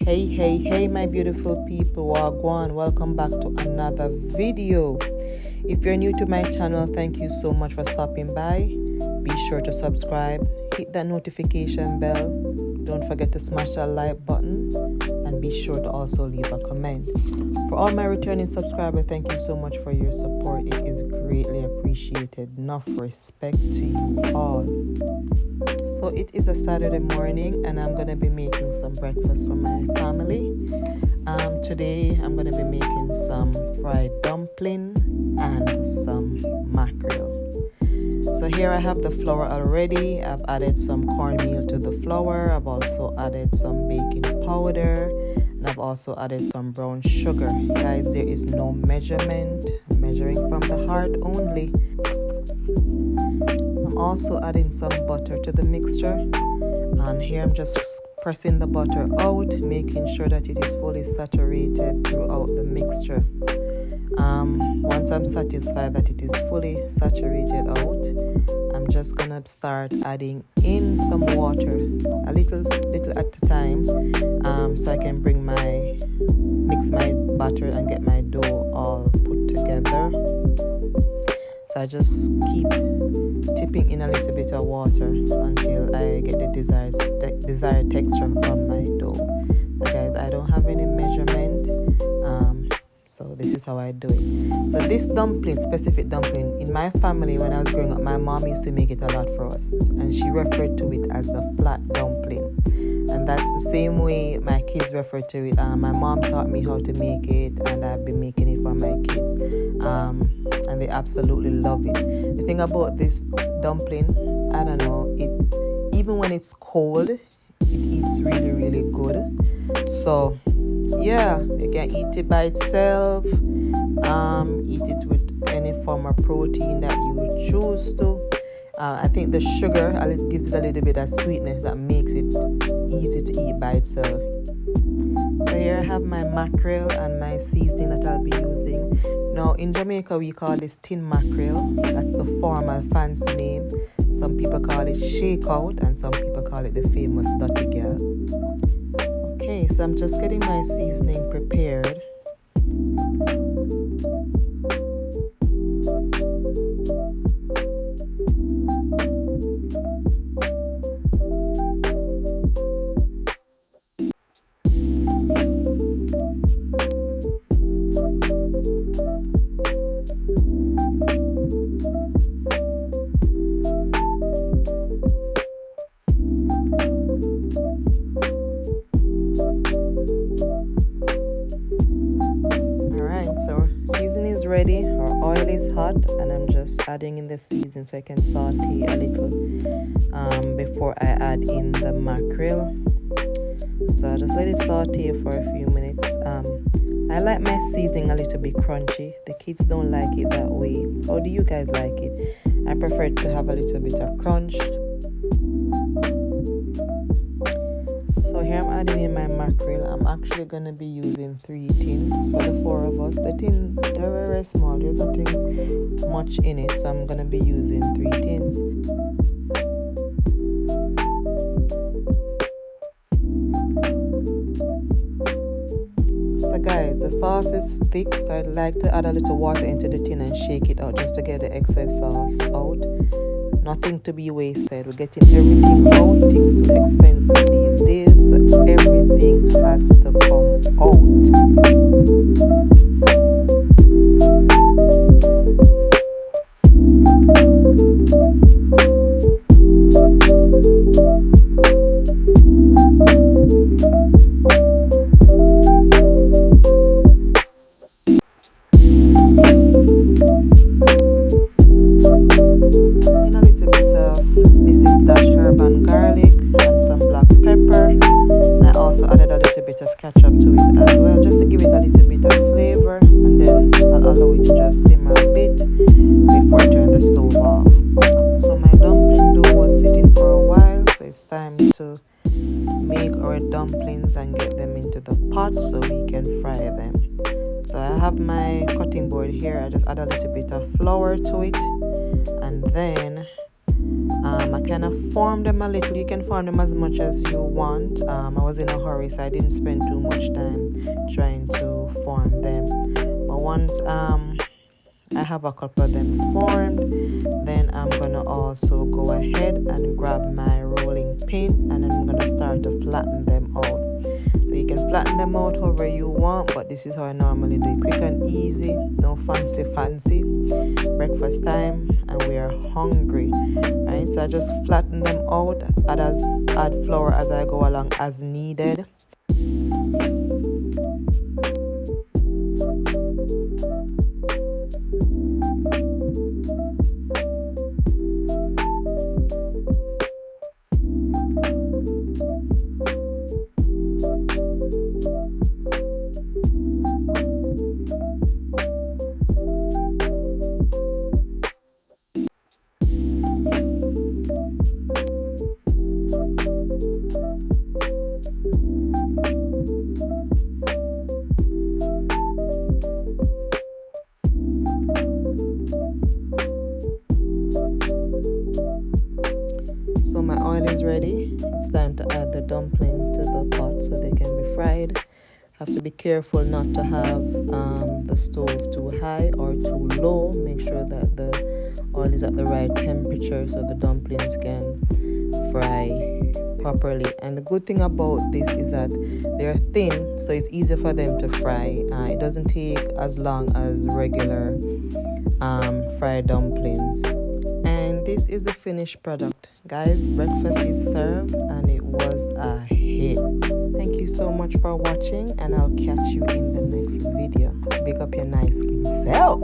Hey, my beautiful people, Gwan, welcome back to another video. If you're new to my channel, thank you so much for stopping by. Be sure to subscribe, hit that notification bell, don't forget to smash that like button, and be sure to also leave a comment. For all my returning subscribers, thank you so much for your support. It is greatly appreciated. Enough respect to you all. So it is a Saturday morning and I'm gonna be making some breakfast for my family. Today I'm gonna be making some fried dumpling and some mackerel. So here I have the flour already. I've added some cornmeal to the flour. I've also added some baking powder, and I've also added some brown sugar. Guys, there is no measurement. I'm measuring from the heart only. I'm also adding some butter to the mixture, and here I'm just pressing the butter out, making sure that it is fully saturated throughout the mixture. Once I'm satisfied that it is fully saturated out, I'm just gonna start adding in some water, a little at a time, so I can mix my batter and get my dough all put together. So I just keep tipping in a little bit of water until I get the desired texture from my dough. So guys, I don't have any measurement, so this is how I do it. So this specific dumpling, in my family when I was growing up, my mom used to make it a lot for us, and she referred to it as the flat dumpling. And that's the same way my kids refer to it. My mom taught me how to make it, and I've been making it for my kids, and they absolutely love it. The thing about this dumpling, I don't know, even when it's cold, it eats really good. So yeah, you can eat it by itself, eat it with any form of protein that you would choose to. I think the sugar gives it a little bit of sweetness that makes it easy to eat by itself. So here I have my mackerel and my seasoning that I'll be using. Now in Jamaica we call this tin mackerel. That's the formal fancy name. Some people call it shakeout and some people call it the famous dirty girl. Okay, so I'm just getting my seasoning prepared. So seasoning is ready, our oil is hot, and I'm just adding in the seasoning so I can saute a little before I add in the mackerel. So I'll just let it saute for a few minutes. I like my seasoning a little bit crunchy. The kids don't like it that way. How do you guys like it? I prefer it to have a little bit of crunch. So here I'm adding in my mackerel. I'm actually going to be using 3 tins for the 4 of us. The tins, they're very small. There's nothing much in it. So I'm going to be using 3 tins. So guys, the sauce is thick. So I'd like to add a little water into the tin and shake it out just to get the excess sauce out. Nothing to be wasted. We're getting everything out. Things too expensive these days, so everything has to come out. Herb and garlic and some black pepper, and I also added a little bit of ketchup to it as well, just to give it a little bit of flavor, and then I'll allow it to just simmer a bit before I turn the stove off. So my dumpling dough was sitting for a while, so it's time to make our dumplings and get them into the pot so we can fry them. So I have my cutting board here. I just add a little bit of flour to it, and then I kind of formed them a little. You can form them as much as you want. I was in a hurry, so I didn't spend too much time trying to form them. But once I have a couple of them formed, then I'm gonna also go ahead and grab my rolling pin, and I'm gonna start to flatten them out. So you can flatten them out however you want, but this is how I normally do it. Quick and easy, no fancy. Breakfast time and we are hungry, right? So I just flatten them out, add flour as I go along as needed. So my oil is ready. It's time to add the dumpling to the pot so they can be fried. Have to be careful not to have the stove too high or too low. Make sure that the oil is at the right temperature so the dumplings can fry properly. And the good thing about this is that they're thin, so it's easy for them to fry. It doesn't take as long as regular fried dumplings. And this is the finished product. Guys, breakfast is served and it was a hit. Thank you so much for watching, and I'll catch you in the next video. Big up your nice clean self.